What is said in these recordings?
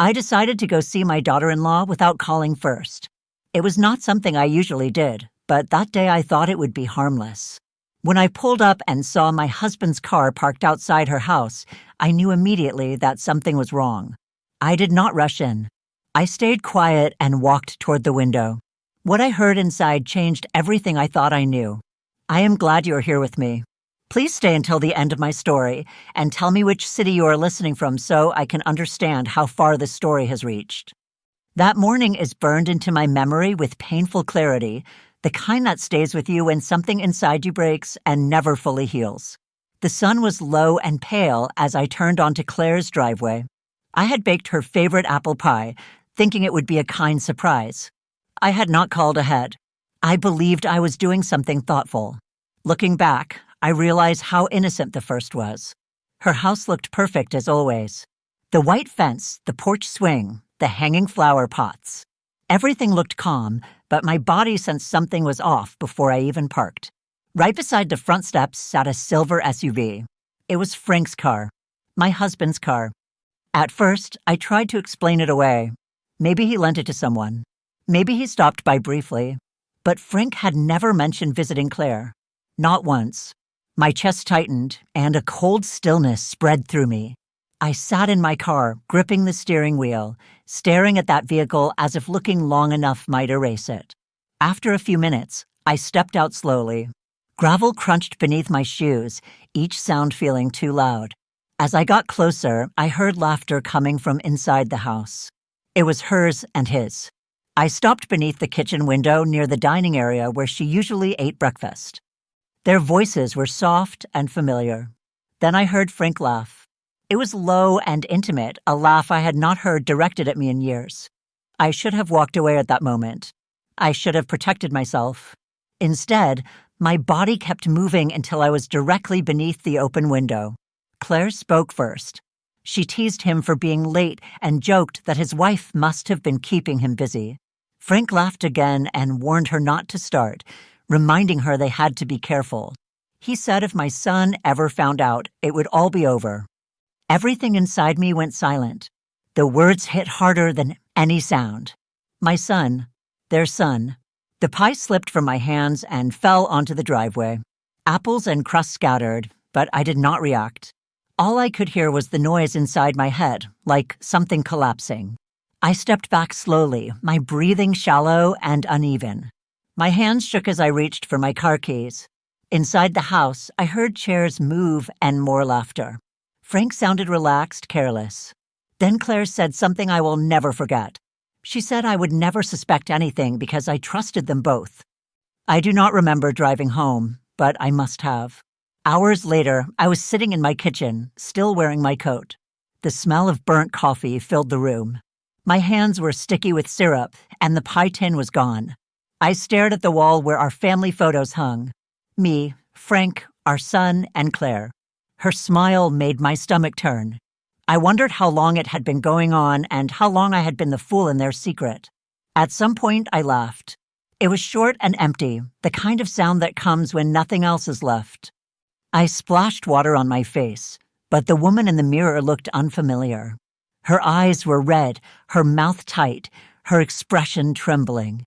I decided to go see my daughter-in-law without calling first. It was not something I usually did, but that day I thought it would be harmless. When I pulled up and saw my husband's car parked outside her house, I knew immediately that something was wrong. I did not rush in. I stayed quiet and walked toward the window. What I heard inside changed everything I thought I knew. I am glad you are here with me. Please stay until the end of my story and tell me which city you are listening from so I can understand how far the story has reached. That morning is burned into my memory with painful clarity, the kind that stays with you when something inside you breaks and never fully heals. The sun was low and pale as I turned onto Claire's driveway. I had baked her favorite apple pie, thinking it would be a kind surprise. I had not called ahead. I believed I was doing something thoughtful. Looking back, I realized how innocent the first was. Her house looked perfect as always. The white fence, the porch swing, the hanging flower pots. Everything looked calm, but my body sensed something was off before I even parked. Right beside the front steps sat a silver SUV. It was Frank's car, my husband's car. At first, I tried to explain it away. Maybe he lent it to someone. Maybe he stopped by briefly. But Frank had never mentioned visiting Claire. Not once. My chest tightened, and a cold stillness spread through me. I sat in my car, gripping the steering wheel, staring at that vehicle as if looking long enough might erase it. After a few minutes, I stepped out slowly. Gravel crunched beneath my shoes, each sound feeling too loud. As I got closer, I heard laughter coming from inside the house. It was hers and his. I stopped beneath the kitchen window near the dining area where she usually ate breakfast. Their voices were soft and familiar. Then I heard Frank laugh. It was low and intimate, a laugh I had not heard directed at me in years. I should have walked away at that moment. I should have protected myself. Instead, my body kept moving until I was directly beneath the open window. Claire spoke first. She teased him for being late and joked that his wife must have been keeping him busy. Frank laughed again and warned her not to start, reminding her they had to be careful. He said if my son ever found out, it would all be over. Everything inside me went silent. The words hit harder than any sound. My son, their son. The pie slipped from my hands and fell onto the driveway. Apples and crust scattered, but I did not react. All I could hear was the noise inside my head, like something collapsing. I stepped back slowly, my breathing shallow and uneven. My hands shook as I reached for my car keys. Inside the house, I heard chairs move and more laughter. Frank sounded relaxed, careless. Then Claire said something I will never forget. She said I would never suspect anything because I trusted them both. I do not remember driving home, but I must have. Hours later, I was sitting in my kitchen, still wearing my coat. The smell of burnt coffee filled the room. My hands were sticky with syrup, and the pie tin was gone. I stared at the wall where our family photos hung. Me, Frank, our son, and Claire. Her smile made my stomach turn. I wondered how long it had been going on and how long I had been the fool in their secret. At some point, I laughed. It was short and empty, the kind of sound that comes when nothing else is left. I splashed water on my face, but the woman in the mirror looked unfamiliar. Her eyes were red, her mouth tight, her expression trembling.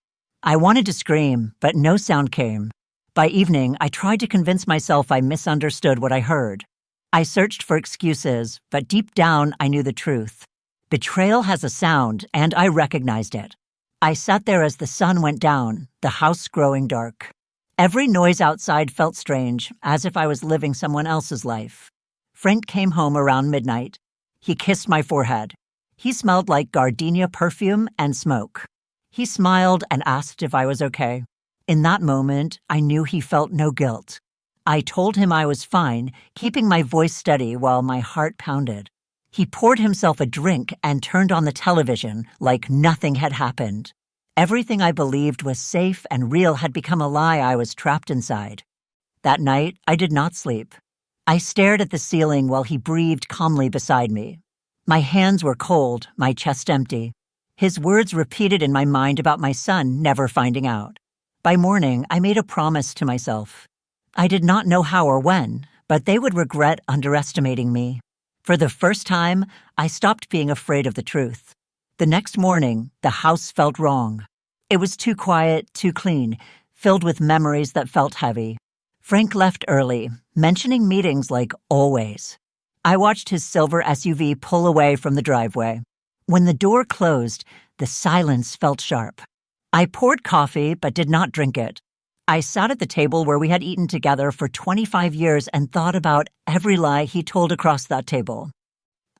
I wanted to scream, but no sound came. By evening, I tried to convince myself I misunderstood what I heard. I searched for excuses, but deep down I knew the truth. Betrayal has a sound, and I recognized it. I sat there as the sun went down, the house growing dark. Every noise outside felt strange, as if I was living someone else's life. Frank came home around midnight. He kissed my forehead. He smelled like gardenia perfume and smoke. He smiled and asked if I was okay. In that moment, I knew he felt no guilt. I told him I was fine, keeping my voice steady while my heart pounded. He poured himself a drink and turned on the television like nothing had happened. Everything I believed was safe and real had become a lie I was trapped inside. That night, I did not sleep. I stared at the ceiling while he breathed calmly beside me. My hands were cold, my chest empty. His words repeated in my mind about my son never finding out. By morning, I made a promise to myself. I did not know how or when, but they would regret underestimating me. For the first time, I stopped being afraid of the truth. The next morning, the house felt wrong. It was too quiet, too clean, filled with memories that felt heavy. Frank left early, mentioning meetings like always. I watched his silver SUV pull away from the driveway. When the door closed, the silence felt sharp. I poured coffee but did not drink it. I sat at the table where we had eaten together for 25 years and thought about every lie he told across that table.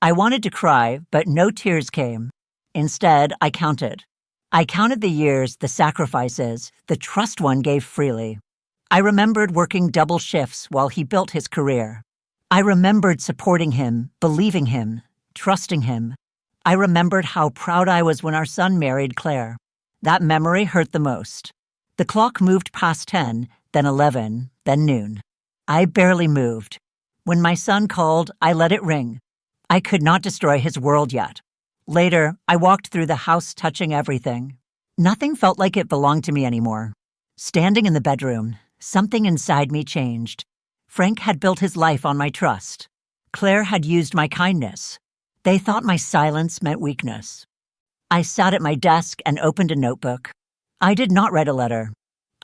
I wanted to cry, but no tears came. Instead, I counted. I counted the years, the sacrifices, the trust one gave freely. I remembered working double shifts while he built his career. I remembered supporting him, believing him, trusting him. I remembered how proud I was when our son married Claire. That memory hurt the most. The clock moved past 10, then 11, then noon. I barely moved. When my son called, I let it ring. I could not destroy his world yet. Later, I walked through the house touching everything. Nothing felt like it belonged to me anymore. Standing in the bedroom, something inside me changed. Frank had built his life on my trust. Claire had used my kindness. They thought my silence meant weakness. I sat at my desk and opened a notebook. I did not write a letter.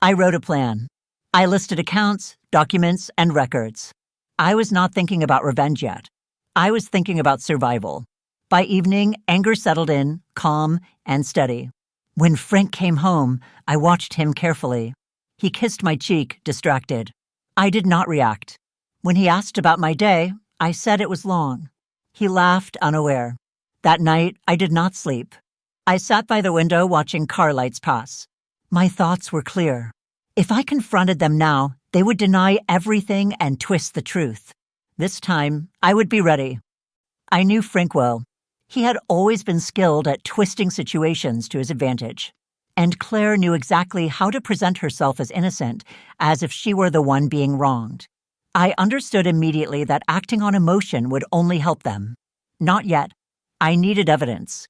I wrote a plan. I listed accounts, documents, and records. I was not thinking about revenge yet. I was thinking about survival. By evening, anger settled in, calm and steady. When Frank came home, I watched him carefully. He kissed my cheek, distracted. I did not react. When he asked about my day, I said it was long. He laughed, unaware. That night, I did not sleep. I sat by the window watching car lights pass. My thoughts were clear. If I confronted them now, they would deny everything and twist the truth. This time, I would be ready. I knew Frank well. He had always been skilled at twisting situations to his advantage. And Claire knew exactly how to present herself as innocent, as if she were the one being wronged. I understood immediately that acting on emotion would only help them. Not yet. I needed evidence.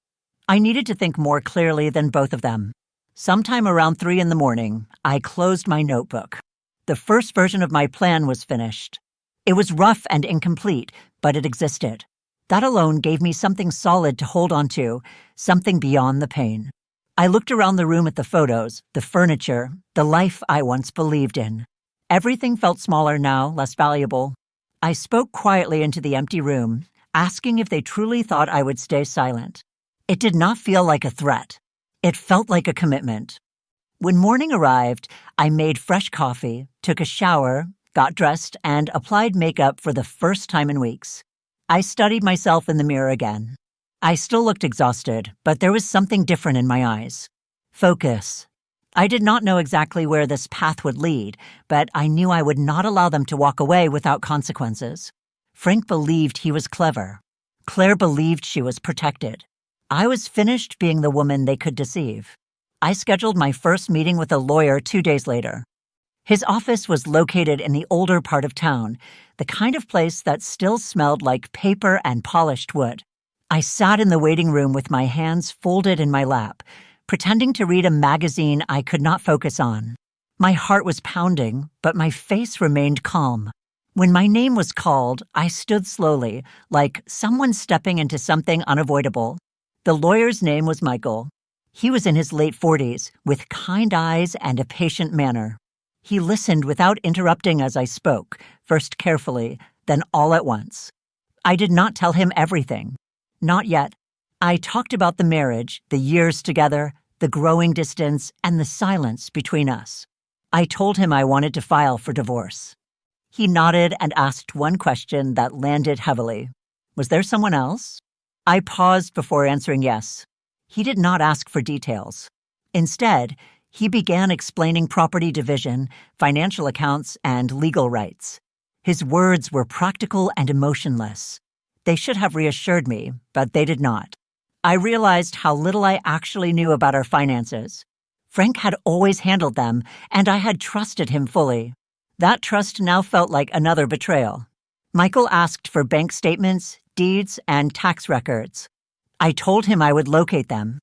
I needed to think more clearly than both of them. Sometime around 3 a.m, I closed my notebook. The first version of my plan was finished. It was rough and incomplete, but it existed. That alone gave me something solid to hold on to, something beyond the pain. I looked around the room at the photos, the furniture, the life I once believed in. Everything felt smaller now, less valuable. I spoke quietly into the empty room, asking if they truly thought I would stay silent. It did not feel like a threat. It felt like a commitment. When morning arrived, I made fresh coffee, took a shower, got dressed, and applied makeup for the first time in weeks. I studied myself in the mirror again. I still looked exhausted, but there was something different in my eyes. Focus. I did not know exactly where this path would lead, but I knew I would not allow them to walk away without consequences. Frank believed he was clever. Claire believed she was protected. I was finished being the woman they could deceive. I scheduled my first meeting with a lawyer 2 days later. His office was located in the older part of town, the kind of place that still smelled like paper and polished wood. I sat in the waiting room with my hands folded in my lap, pretending to read a magazine I could not focus on. My heart was pounding, but my face remained calm. When my name was called, I stood slowly, like someone stepping into something unavoidable. The lawyer's name was Michael. He was in his late 40s, with kind eyes and a patient manner. He listened without interrupting as I spoke, first carefully, then all at once. I did not tell him everything. Not yet. I talked about the marriage, the years together, the growing distance, and the silence between us. I told him I wanted to file for divorce. He nodded and asked one question that landed heavily. Was there someone else? I paused before answering yes. He did not ask for details. Instead, he began explaining property division, financial accounts, and legal rights. His words were practical and emotionless. They should have reassured me, but they did not. I realized how little I actually knew about our finances. Frank had always handled them, and I had trusted him fully. That trust now felt like another betrayal. Michael asked for bank statements, deeds, and tax records. I told him I would locate them.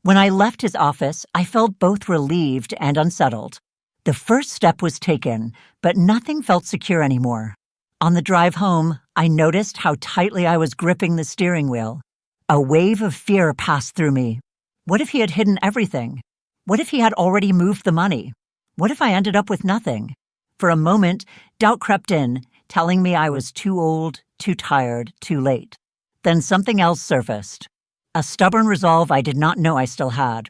When I left his office, I felt both relieved and unsettled. The first step was taken, but nothing felt secure anymore. On the drive home, I noticed how tightly I was gripping the steering wheel. A wave of fear passed through me. What if he had hidden everything? What if he had already moved the money? What if I ended up with nothing? For a moment, doubt crept in, telling me I was too old, too tired, too late. Then something else surfaced. A stubborn resolve I did not know I still had.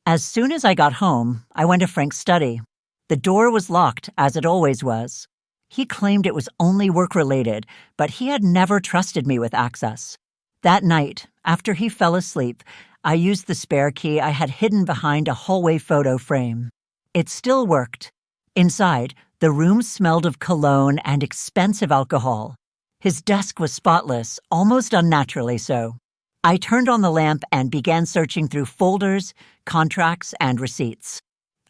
As soon as I got home, I went to Frank's study. The door was locked, as it always was. He claimed it was only work-related, but he had never trusted me with access. That night, after he fell asleep, I used the spare key I had hidden behind a hallway photo frame. It still worked. Inside, the room smelled of cologne and expensive alcohol. His desk was spotless, almost unnaturally so. I turned on the lamp and began searching through folders, contracts, and receipts.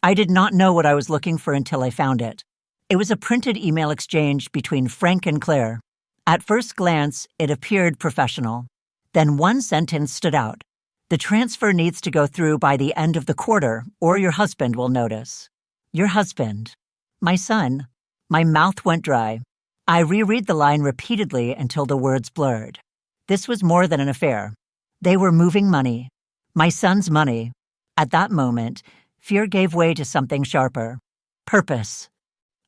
I did not know what I was looking for until I found it. It was a printed email exchange between Frank and Claire. At first glance, it appeared professional. Then one sentence stood out. The transfer needs to go through by the end of the quarter, or your husband will notice. Your husband. My son. My mouth went dry. I reread the line repeatedly until the words blurred. This was more than an affair. They were moving money. My son's money. At that moment, fear gave way to something sharper. Purpose.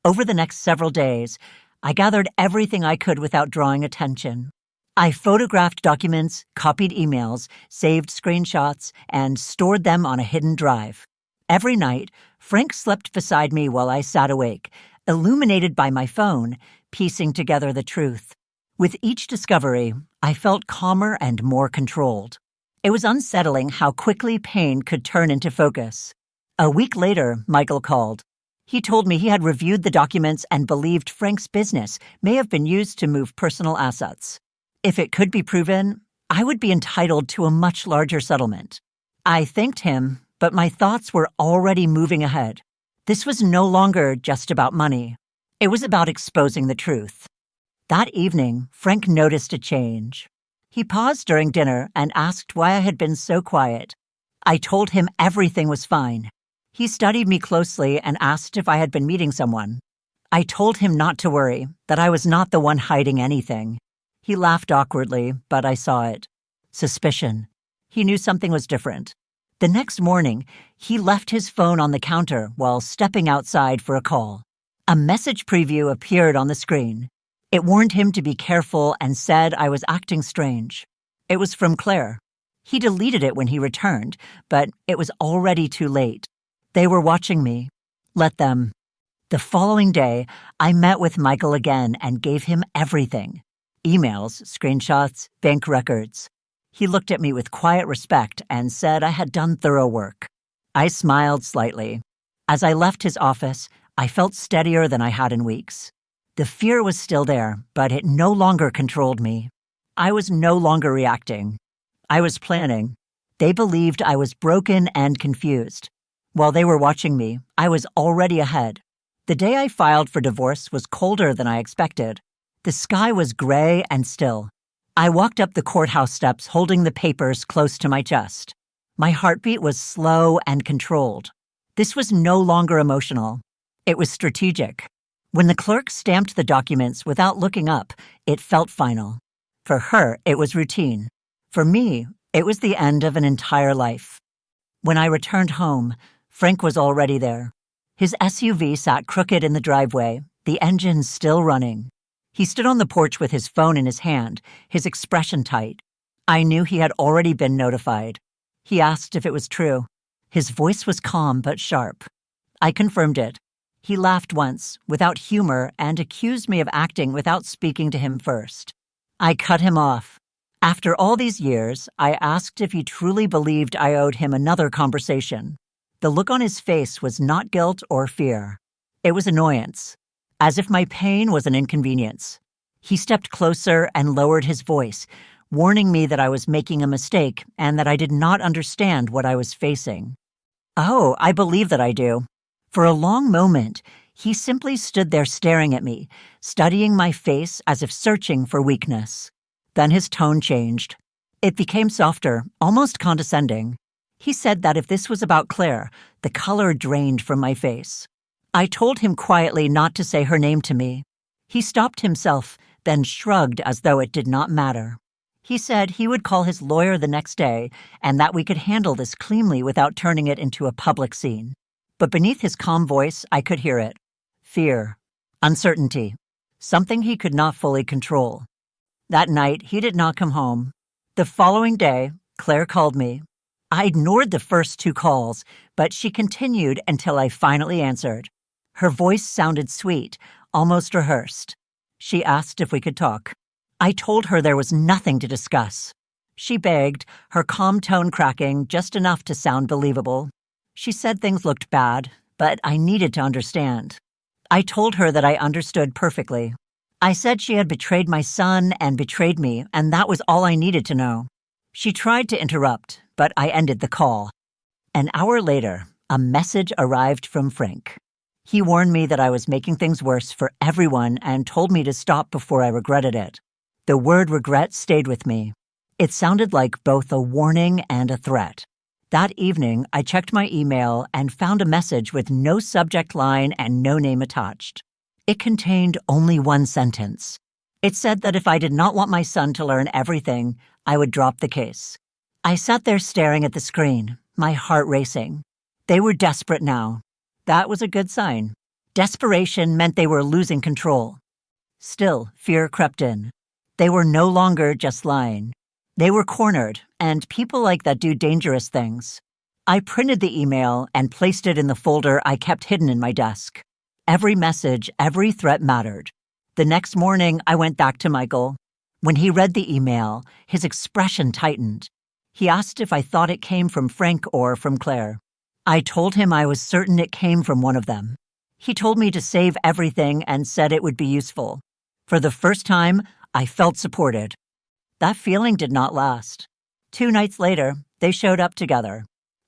Over the next several days, I gathered everything I could without drawing attention. I photographed documents, copied emails, saved screenshots, and stored them on a hidden drive. Every night, Frank slept beside me while I sat awake, illuminated by my phone, piecing together the truth. With each discovery, I felt calmer and more controlled. It was unsettling how quickly pain could turn into focus. A week later, Michael called. He told me he had reviewed the documents and believed Frank's business may have been used to move personal assets. If it could be proven, I would be entitled to a much larger settlement. I thanked him, but my thoughts were already moving ahead. This was no longer just about money. It was about exposing the truth. That evening, Frank noticed a change. He paused during dinner and asked why I had been so quiet. I told him everything was fine. He studied me closely and asked if I had been meeting someone. I told him not to worry, that I was not the one hiding anything. He laughed awkwardly, but I saw it. Suspicion. He knew something was different. The next morning, he left his phone on the counter while stepping outside for a call. A message preview appeared on the screen. It warned him to be careful and said I was acting strange. It was from Claire. He deleted it when he returned, but it was already too late. They were watching me. Let them. The following day, I met with Michael again and gave him everything. Emails, screenshots, bank records. He looked at me with quiet respect and said I had done thorough work. I smiled slightly. As I left his office, I felt steadier than I had in weeks. The fear was still there, but it no longer controlled me. I was no longer reacting. I was planning. They believed I was broken and confused. While they were watching me, I was already ahead. The day I filed for divorce was colder than I expected. The sky was gray and still. I walked up the courthouse steps holding the papers close to my chest. My heartbeat was slow and controlled. This was no longer emotional. It was strategic. When the clerk stamped the documents without looking up, it felt final. For her, it was routine. For me, it was the end of an entire life. When I returned home, Frank was already there. His SUV sat crooked in the driveway, the engine still running. He stood on the porch with his phone in his hand, his expression tight. I knew he had already been notified. He asked if it was true. His voice was calm but sharp. I confirmed it. He laughed once, without humor, and accused me of acting without speaking to him first. I cut him off. After all these years, I asked if he truly believed I owed him another conversation. The look on his face was not guilt or fear. It was annoyance, as if my pain was an inconvenience. He stepped closer and lowered his voice, warning me that I was making a mistake and that I did not understand what I was facing. Oh, I believe that I do. For a long moment, he simply stood there staring at me, studying my face as if searching for weakness. Then his tone changed. It became softer, almost condescending. He said that if this was about Claire, the color drained from my face. I told him quietly not to say her name to me. He stopped himself, then shrugged as though it did not matter. He said he would call his lawyer the next day and that we could handle this cleanly without turning it into a public scene. But beneath his calm voice, I could hear it. Fear. Uncertainty. Something he could not fully control. That night, he did not come home. The following day, Claire called me. I ignored the first 2 calls, but she continued until I finally answered. Her voice sounded sweet, almost rehearsed. She asked if we could talk. I told her there was nothing to discuss. She begged, her calm tone cracking just enough to sound believable. She said things looked bad, but I needed to understand. I told her that I understood perfectly. I said she had betrayed my son and betrayed me, and that was all I needed to know. She tried to interrupt, but I ended the call. An hour later, a message arrived from Frank. He warned me that I was making things worse for everyone and told me to stop before I regretted it. The word regret stayed with me. It sounded like both a warning and a threat. That evening, I checked my email and found a message with no subject line and no name attached. It contained only one sentence. It said that if I did not want my son to learn everything, I would drop the case. I sat there staring at the screen, my heart racing. They were desperate now. That was a good sign. Desperation meant they were losing control. Still, fear crept in. They were no longer just lying. They were cornered, and people like that do dangerous things. I printed the email and placed it in the folder I kept hidden in my desk. Every message, every threat mattered. The next morning, I went back to Michael. When he read the email, his expression tightened. He asked if I thought it came from Frank or from Claire. I told him I was certain it came from one of them. He told me to save everything and said it would be useful. For the first time, I felt supported. That feeling did not last. 2 nights later, they showed up together.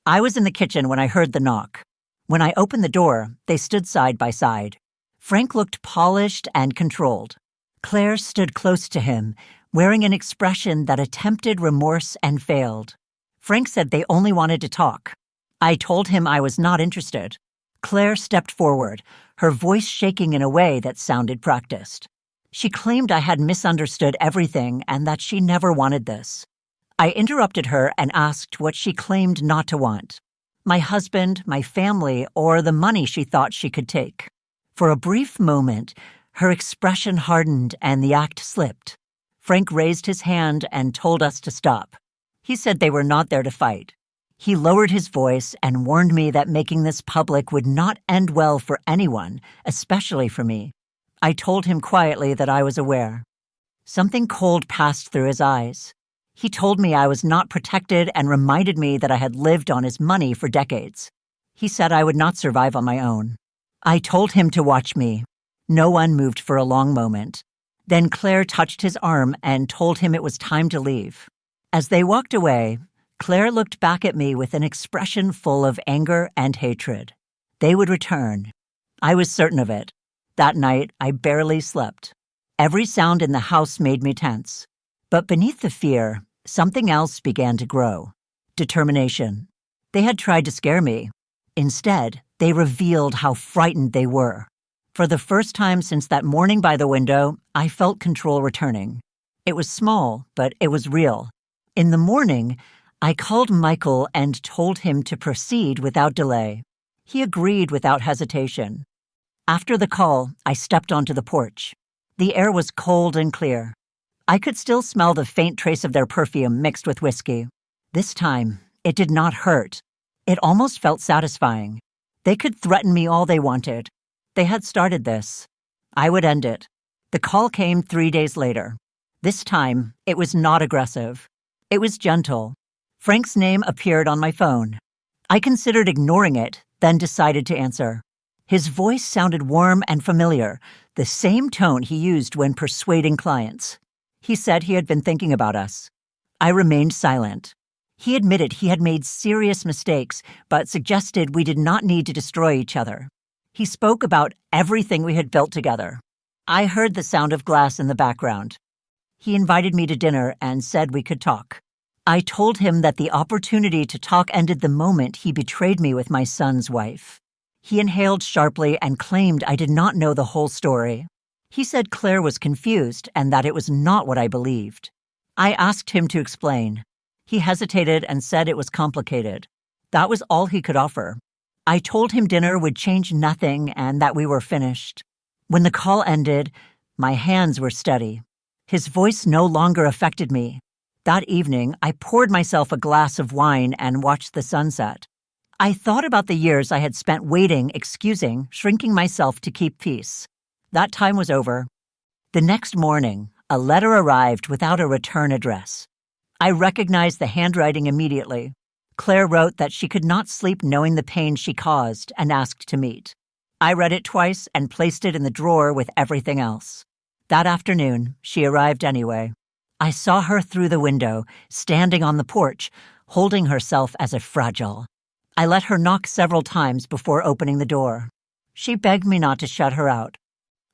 I was in the kitchen when I heard the knock. When I opened the door, they stood side by side. Frank looked polished and controlled. Claire stood close to him, wearing an expression that attempted remorse and failed. Frank said they only wanted to talk. I told him I was not interested. Claire stepped forward, her voice shaking in a way that sounded practiced. She claimed I had misunderstood everything and that she never wanted this. I interrupted her and asked what she claimed not to want. My husband, my family, or the money she thought she could take. For a brief moment, her expression hardened and the act slipped. Frank raised his hand and told us to stop. He said they were not there to fight. He lowered his voice and warned me that making this public would not end well for anyone, especially for me. I told him quietly that I was aware. Something cold passed through his eyes. He told me I was not protected and reminded me that I had lived on his money for decades. He said I would not survive on my own. I told him to watch me. No one moved for a long moment. Then Claire touched his arm and told him it was time to leave. As they walked away, Claire looked back at me with an expression full of anger and hatred. They would return. I was certain of it. That night, I barely slept. Every sound in the house made me tense. But beneath the fear, something else began to grow. Determination. They had tried to scare me. Instead, they revealed how frightened they were. For the first time since that morning by the window, I felt control returning. It was small, but it was real. In the morning, I called Michael and told him to proceed without delay. He agreed without hesitation. After the call, I stepped onto the porch. The air was cold and clear. I could still smell the faint trace of their perfume mixed with whiskey. This time, it did not hurt. It almost felt satisfying. They could threaten me all they wanted. They had started this. I would end it. The call came 3 days later. This time, it was not aggressive. It was gentle. Frank's name appeared on my phone. I considered ignoring it, then decided to answer. His voice sounded warm and familiar, the same tone he used when persuading clients. He said he had been thinking about us. I remained silent. He admitted he had made serious mistakes, but suggested we did not need to destroy each other. He spoke about everything we had built together. I heard the sound of glass in the background. He invited me to dinner and said we could talk. I told him that the opportunity to talk ended the moment he betrayed me with my son's wife. He inhaled sharply and claimed I did not know the whole story. He said Claire was confused and that it was not what I believed. I asked him to explain. He hesitated and said it was complicated. That was all he could offer. I told him dinner would change nothing and that we were finished. When the call ended, my hands were steady. His voice no longer affected me. That evening, I poured myself a glass of wine and watched the sunset. I thought about the years I had spent waiting, excusing, shrinking myself to keep peace. That time was over. The next morning, a letter arrived without a return address. I recognized the handwriting immediately. Claire wrote that she could not sleep knowing the pain she caused and asked to meet. I read it twice and placed it in the drawer with everything else. That afternoon, she arrived anyway. I saw her through the window, standing on the porch, holding herself as a fragile. I let her knock several times before opening the door. She begged me not to shut her out.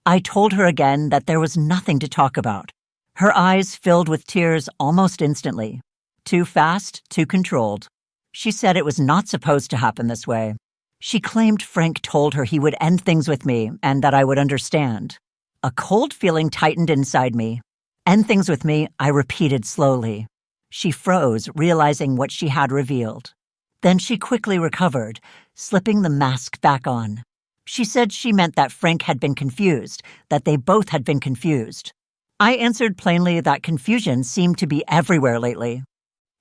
I told her again that there was nothing to talk about. Her eyes filled with tears almost instantly. Too fast, too controlled. She said it was not supposed to happen this way. She claimed Frank told her he would end things with me and that I would understand. A cold feeling tightened inside me. End things with me, I repeated slowly. She froze, realizing what she had revealed. Then she quickly recovered, slipping the mask back on. She said she meant that Frank had been confused, that they both had been confused. I answered plainly that confusion seemed to be everywhere lately.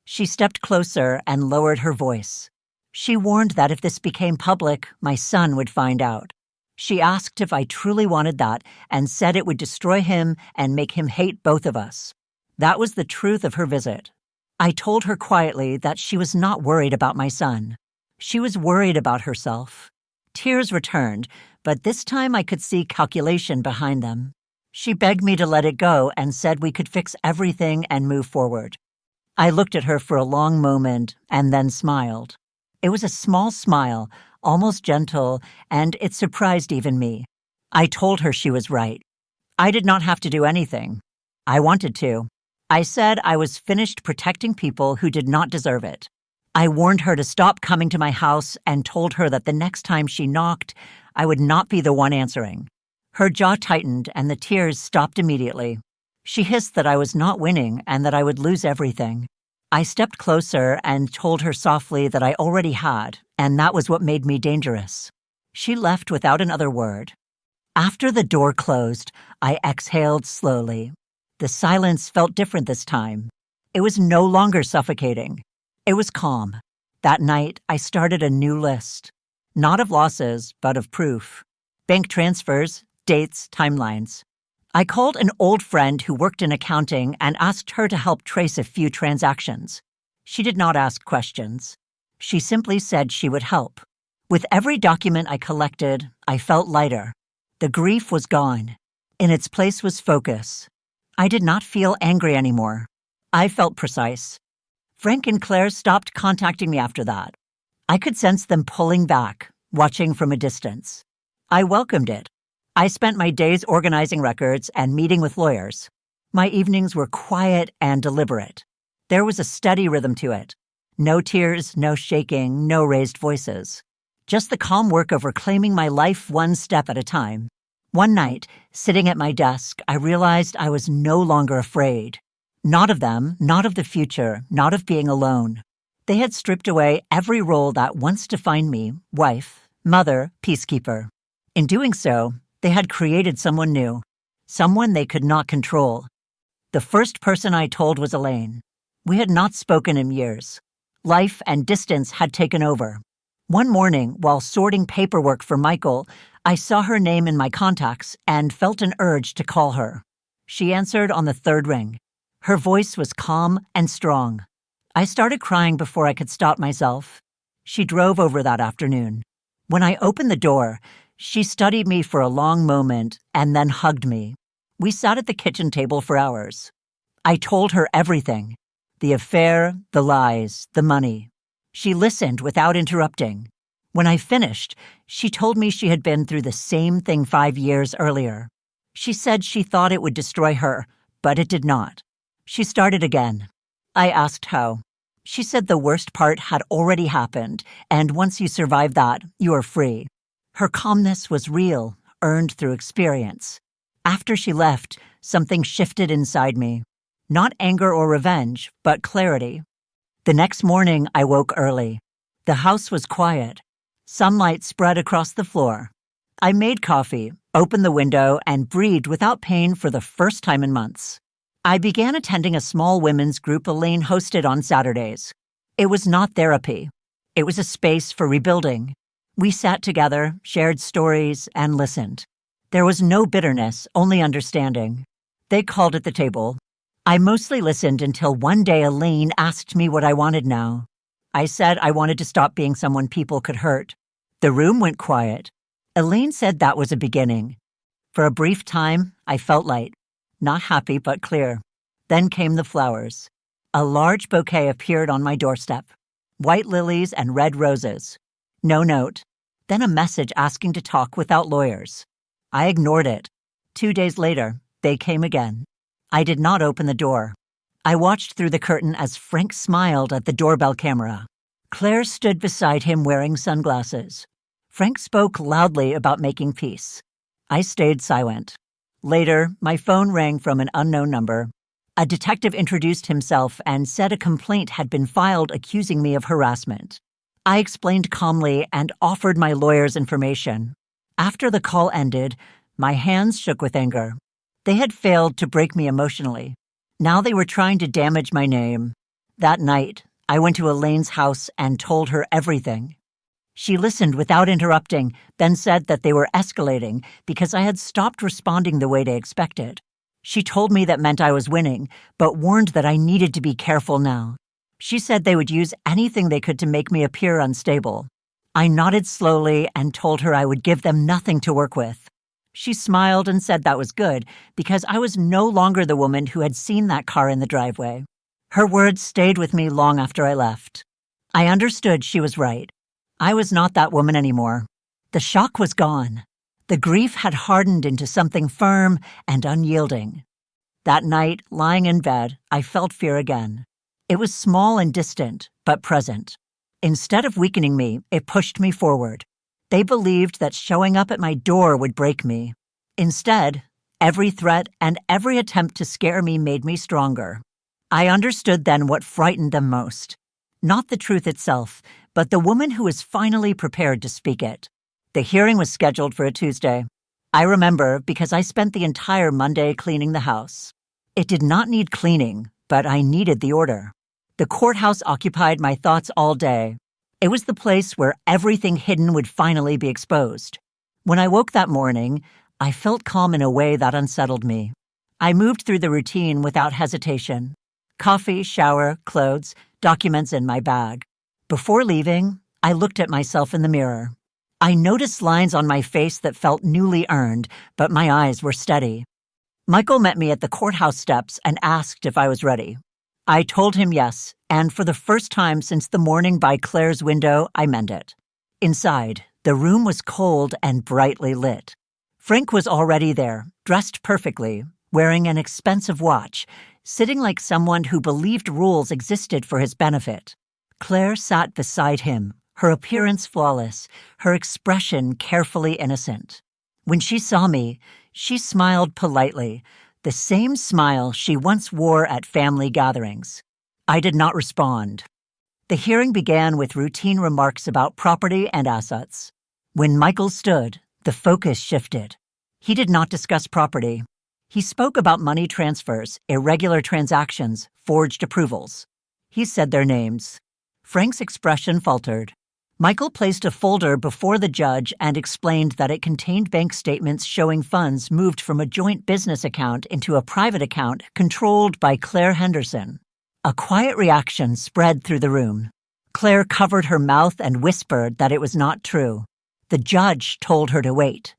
She stepped closer and lowered her voice. She warned that if this became public, my son would find out. She asked if I truly wanted that and said it would destroy him and make him hate both of us. That was the truth of her visit. I told her quietly that she was not worried about my son. She was worried about herself. Tears returned, but this time I could see calculation behind them. She begged me to let it go and said we could fix everything and move forward. I looked at her for a long moment and then smiled. It was a small smile, almost gentle, and it surprised even me. I told her she was right. I did not have to do anything. I wanted to. I said I was finished protecting people who did not deserve it. I warned her to stop coming to my house and told her that the next time she knocked, I would not be the one answering. Her jaw tightened and the tears stopped immediately. She hissed that I was not winning and that I would lose everything. I stepped closer and told her softly that I already had, and that was what made me dangerous. She left without another word. After the door closed, I exhaled slowly. The silence felt different this time. It was no longer suffocating. It was calm. That night, I started a new list. Not of losses, but of proof. Bank transfers, dates, timelines. I called an old friend who worked in accounting and asked her to help trace a few transactions. She did not ask questions. She simply said she would help. With every document I collected, I felt lighter. The grief was gone. In its place was focus. I did not feel angry anymore. I felt precise. Frank and Claire stopped contacting me after that. I could sense them pulling back, watching from a distance. I welcomed it. I spent my days organizing records and meeting with lawyers. My evenings were quiet and deliberate. There was a steady rhythm to it. No tears, no shaking, no raised voices. Just the calm work of reclaiming my life one step at a time. One night, sitting at my desk, I realized I was no longer afraid. Not of them, not of the future, not of being alone. They had stripped away every role that once defined me: wife, mother, peacekeeper. In doing so, they had created someone new, someone they could not control. The first person I told was Elaine. We had not spoken in years. Life and distance had taken over. One morning, while sorting paperwork for Michael, I saw her name in my contacts and felt an urge to call her. She answered on the third ring. Her voice was calm and strong. I started crying before I could stop myself. She drove over that afternoon. When I opened the door, she studied me for a long moment and then hugged me. We sat at the kitchen table for hours. I told her everything: the affair, the lies, the money. She listened without interrupting. When I finished, she told me she had been through the same thing 5 years earlier. She said she thought it would destroy her, but it did not. She started again. I asked how. She said the worst part had already happened, and once you survive that, you are free. Her calmness was real, earned through experience. After she left, something shifted inside me. Not anger or revenge, but clarity. The next morning, I woke early. The house was quiet. Sunlight spread across the floor. I made coffee, opened the window, and breathed without pain for the first time in months. I began attending a small women's group Elaine hosted on Saturdays. It was not therapy. It was a space for rebuilding. We sat together, shared stories, and listened. There was no bitterness, only understanding. They called at the table. I mostly listened until one day Elaine asked me what I wanted now. I said I wanted to stop being someone people could hurt. The room went quiet. Elaine said that was a beginning. For a brief time, I felt light. Not happy, but clear. Then came the flowers. A large bouquet appeared on my doorstep. White lilies and red roses. No note. Then a message asking to talk without lawyers. I ignored it. 2 days later, they came again. I did not open the door. I watched through the curtain as Frank smiled at the doorbell camera. Claire stood beside him wearing sunglasses. Frank spoke loudly about making peace. I stayed silent. Later, my phone rang from an unknown number. A detective introduced himself and said a complaint had been filed accusing me of harassment. I explained calmly and offered my lawyer's information. After the call ended, my hands shook with anger. They had failed to break me emotionally. Now they were trying to damage my name. That night, I went to Elaine's house and told her everything. She listened without interrupting, then said that they were escalating because I had stopped responding the way they expected. She told me that meant I was winning, but warned that I needed to be careful now. She said they would use anything they could to make me appear unstable. I nodded slowly and told her I would give them nothing to work with. She smiled and said that was good because I was no longer the woman who had seen that car in the driveway. Her words stayed with me long after I left. I understood she was right. I was not that woman anymore. The shock was gone. The grief had hardened into something firm and unyielding. That night, lying in bed, I felt fear again. It was small and distant, but present. Instead of weakening me, it pushed me forward. They believed that showing up at my door would break me. Instead, every threat and every attempt to scare me made me stronger. I understood then what frightened them most. Not the truth itself, but the woman who was finally prepared to speak it. The hearing was scheduled for a Tuesday. I remember because I spent the entire Monday cleaning the house. It did not need cleaning, but I needed the order. The courthouse occupied my thoughts all day. It was the place where everything hidden would finally be exposed. When I woke that morning, I felt calm in a way that unsettled me. I moved through the routine without hesitation. Coffee, shower, clothes, documents in my bag. Before leaving, I looked at myself in the mirror. I noticed lines on my face that felt newly earned, but my eyes were steady. Michael met me at the courthouse steps and asked if I was ready. I told him yes, and for the first time since the morning by Claire's window, I meant it. Inside, the room was cold and brightly lit. Frank was already there, dressed perfectly, wearing an expensive watch, sitting like someone who believed rules existed for his benefit. Claire sat beside him, her appearance flawless, her expression carefully innocent. When she saw me, she smiled politely, the same smile she once wore at family gatherings. I did not respond. The hearing began with routine remarks about property and assets. When Michael stood, the focus shifted. He did not discuss property. He spoke about money transfers, irregular transactions, forged approvals. He said their names. Frank's expression faltered. Michael placed a folder before the judge and explained that it contained bank statements showing funds moved from a joint business account into a private account controlled by Claire Henderson. A quiet reaction spread through the room. Claire covered her mouth and whispered that it was not true. The judge told her to wait.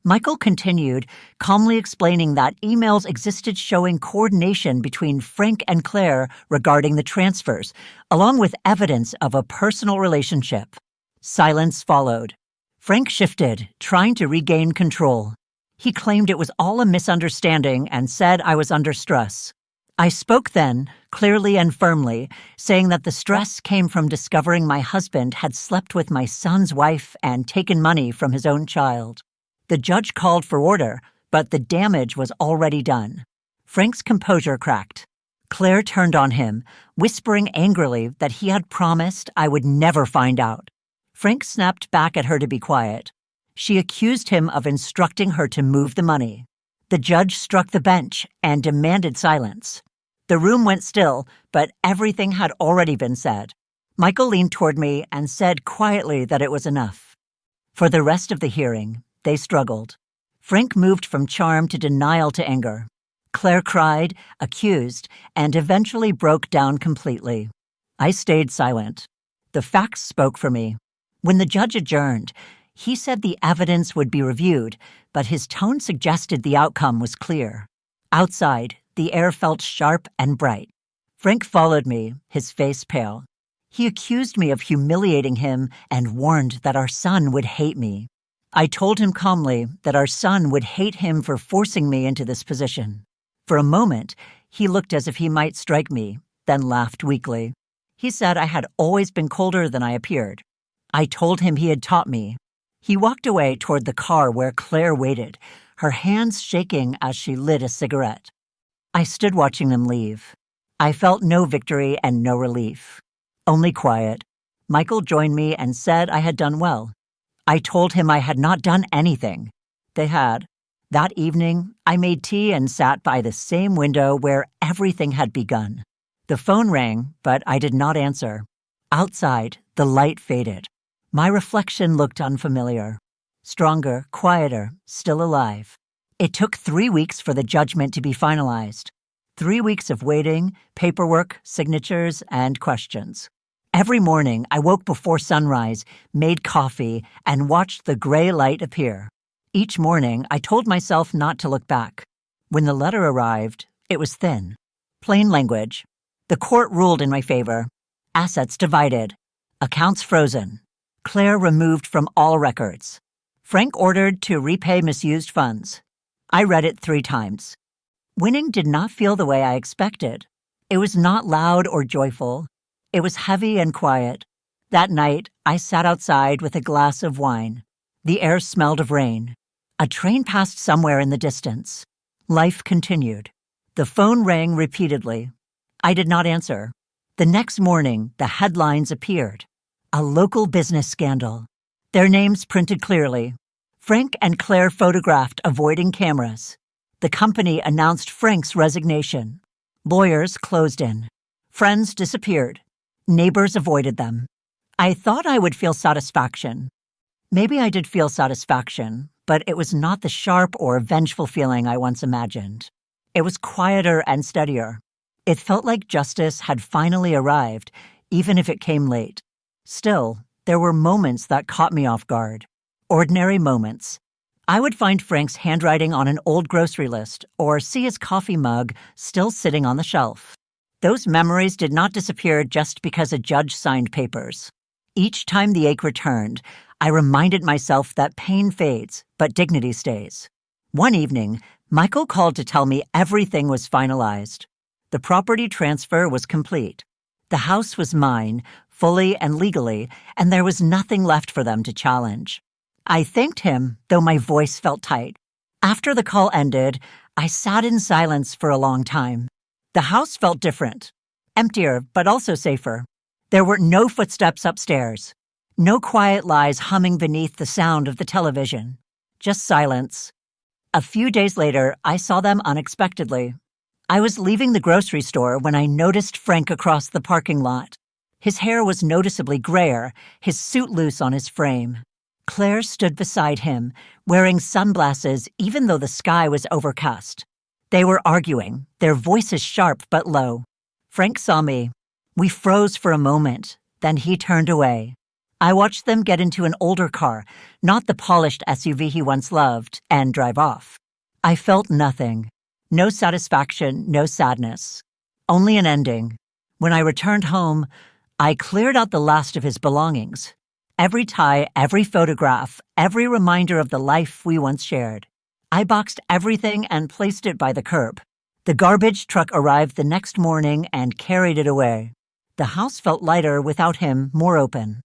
Michael continued, calmly explaining that emails existed showing coordination between Frank and Claire regarding the transfers, along with evidence of a personal relationship. Silence followed. Frank shifted, trying to regain control. He claimed it was all a misunderstanding and said I was under stress. I spoke then, clearly and firmly, saying that the stress came from discovering my husband had slept with my son's wife and taken money from his own child. The judge called for order, but the damage was already done. Frank's composure cracked. Claire turned on him, whispering angrily that he had promised I would never find out. Frank snapped back at her to be quiet. She accused him of instructing her to move the money. The judge struck the bench and demanded silence. The room went still, but everything had already been said. Michael leaned toward me and said quietly that it was enough. For the rest of the hearing, they struggled. Frank moved from charm to denial to anger. Claire cried, accused, and eventually broke down completely. I stayed silent. The facts spoke for me. When the judge adjourned, he said the evidence would be reviewed, but his tone suggested the outcome was clear. Outside, the air felt sharp and bright. Frank followed me, his face pale. He accused me of humiliating him and warned that our son would hate me. I told him calmly that our son would hate him for forcing me into this position. For a moment, he looked as if he might strike me, then laughed weakly. He said I had always been colder than I appeared. I told him he had taught me. He walked away toward the car where Claire waited, her hands shaking as she lit a cigarette. I stood watching them leave. I felt no victory and no relief. Only quiet. Michael joined me and said I had done well. I told him I had not done anything. They had. That evening, I made tea and sat by the same window where everything had begun. The phone rang, but I did not answer. Outside, the light faded. My reflection looked unfamiliar. Stronger, quieter, still alive. It took 3 weeks for the judgment to be finalized. 3 weeks of waiting, paperwork, signatures, and questions. Every morning, I woke before sunrise, made coffee, and watched the gray light appear. Each morning, I told myself not to look back. When the letter arrived, it was thin. Plain language. The court ruled in my favor. Assets divided. Accounts frozen. Claire removed from all records. Frank ordered to repay misused funds. I read it 3 times. Winning did not feel the way I expected. It was not loud or joyful. It was heavy and quiet. That night, I sat outside with a glass of wine. The air smelled of rain. A train passed somewhere in the distance. Life continued. The phone rang repeatedly. I did not answer. The next morning, the headlines appeared. A local business scandal. Their names printed clearly. Frank and Claire photographed avoiding cameras. The company announced Frank's resignation. Lawyers closed in. Friends disappeared. Neighbors avoided them. I thought I would feel satisfaction. Maybe I did feel satisfaction, but it was not the sharp or vengeful feeling I once imagined. It was quieter and steadier. It felt like justice had finally arrived, even if it came late. Still, there were moments that caught me off guard. Ordinary moments. I would find Frank's handwriting on an old grocery list or see his coffee mug still sitting on the shelf. Those memories did not disappear just because a judge signed papers. Each time the ache returned, I reminded myself that pain fades, but dignity stays. One evening, Michael called to tell me everything was finalized. The property transfer was complete. The house was mine, fully and legally, and there was nothing left for them to challenge. I thanked him, though my voice felt tight. After the call ended, I sat in silence for a long time. The house felt different. Emptier, but also safer. There were no footsteps upstairs. No quiet lies humming beneath the sound of the television. Just silence. A few days later, I saw them unexpectedly. I was leaving the grocery store when I noticed Frank across the parking lot. His hair was noticeably grayer, his suit loose on his frame. Claire stood beside him, wearing sunglasses even though the sky was overcast. They were arguing, their voices sharp but low. Frank saw me. We froze for a moment, then he turned away. I watched them get into an older car, not the polished SUV he once loved, and drive off. I felt nothing. No satisfaction, no sadness. Only an ending. When I returned home, I cleared out the last of his belongings. Every tie, every photograph, every reminder of the life we once shared. I boxed everything and placed it by the curb. The garbage truck arrived the next morning and carried it away. The house felt lighter without him, more open.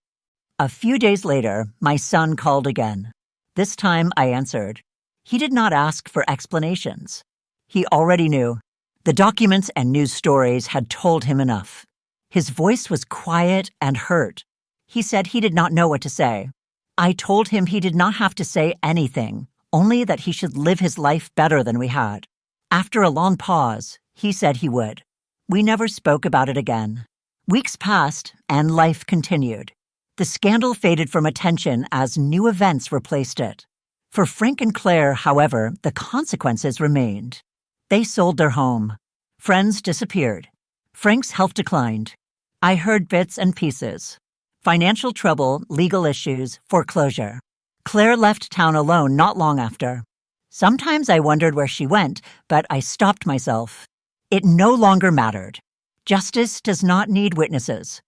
A few days later, my son called again. This time I answered. He did not ask for explanations. He already knew. The documents and news stories had told him enough. His voice was quiet and hurt. He said he did not know what to say. I told him he did not have to say anything, only that he should live his life better than we had. After a long pause, he said he would. We never spoke about it again. Weeks passed, and life continued. The scandal faded from attention as new events replaced it. For Frank and Claire, however, the consequences remained. They sold their home. Friends disappeared. Frank's health declined. I heard bits and pieces. Financial trouble, legal issues, foreclosure. Claire left town alone not long after. Sometimes I wondered where she went, but I stopped myself. It no longer mattered. Justice does not need witnesses.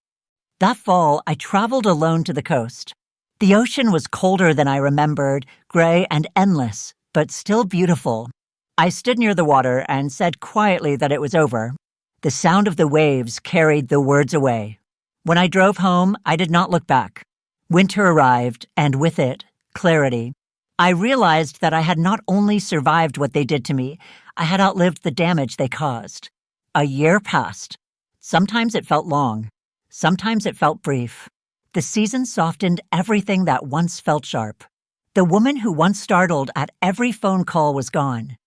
That fall, I traveled alone to the coast. The ocean was colder than I remembered, gray and endless, but still beautiful. I stood near the water and said quietly that it was over. The sound of the waves carried the words away. When I drove home, I did not look back. Winter arrived, and with it, clarity. I realized that I had not only survived what they did to me, I had outlived the damage they caused. A year passed. Sometimes it felt long. Sometimes it felt brief. The season softened everything that once felt sharp. The woman who once startled at every phone call was gone.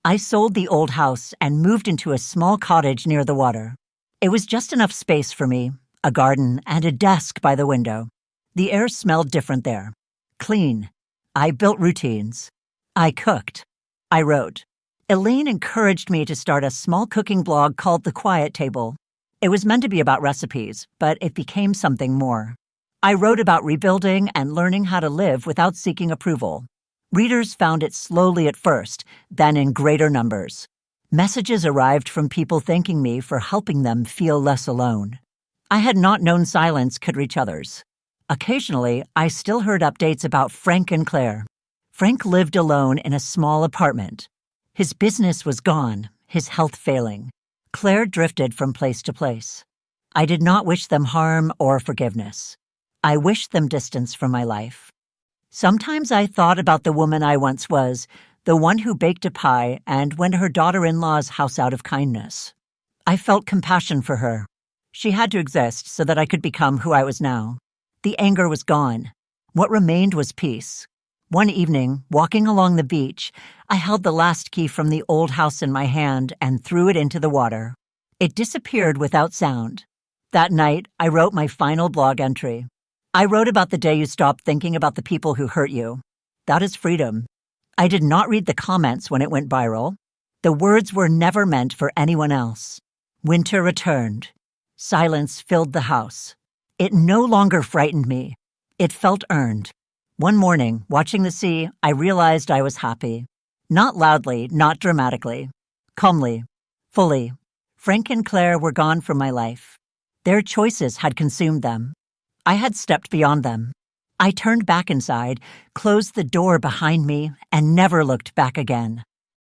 I sold the old house and moved into a small cottage near the water. It was just enough space for me, a garden and a desk by the window. The air smelled different there. Clean. I built routines. I cooked. I wrote. Elaine encouraged me to start a small cooking blog called The Quiet Table. It was meant to be about recipes, but it became something more. I wrote about rebuilding and learning how to live without seeking approval. Readers found it slowly at first, then in greater numbers. Messages arrived from people thanking me for helping them feel less alone. I had not known silence could reach others. Occasionally, I still heard updates about Frank and Claire. Frank lived alone in a small apartment. His business was gone, his health failing. Claire drifted from place to place. I did not wish them harm or forgiveness. I wished them distance from my life. Sometimes I thought about the woman I once was, the one who baked a pie and went to her daughter-in-law's house out of kindness. I felt compassion for her. She had to exist so that I could become who I was now. The anger was gone. What remained was peace. One evening, walking along the beach, I held the last key from the old house in my hand and threw it into the water. It disappeared without sound. That night, I wrote my final blog entry. I wrote about the day you stopped thinking about the people who hurt you. That is freedom. I did not read the comments when it went viral. The words were never meant for anyone else. Winter returned. Silence filled the house. It no longer frightened me. It felt earned. One morning, watching the sea, I realized I was happy. Not loudly, not dramatically. Calmly. Fully. Frank and Claire were gone from my life. Their choices had consumed them. I had stepped beyond them. I turned back inside, closed the door behind me, and never looked back again.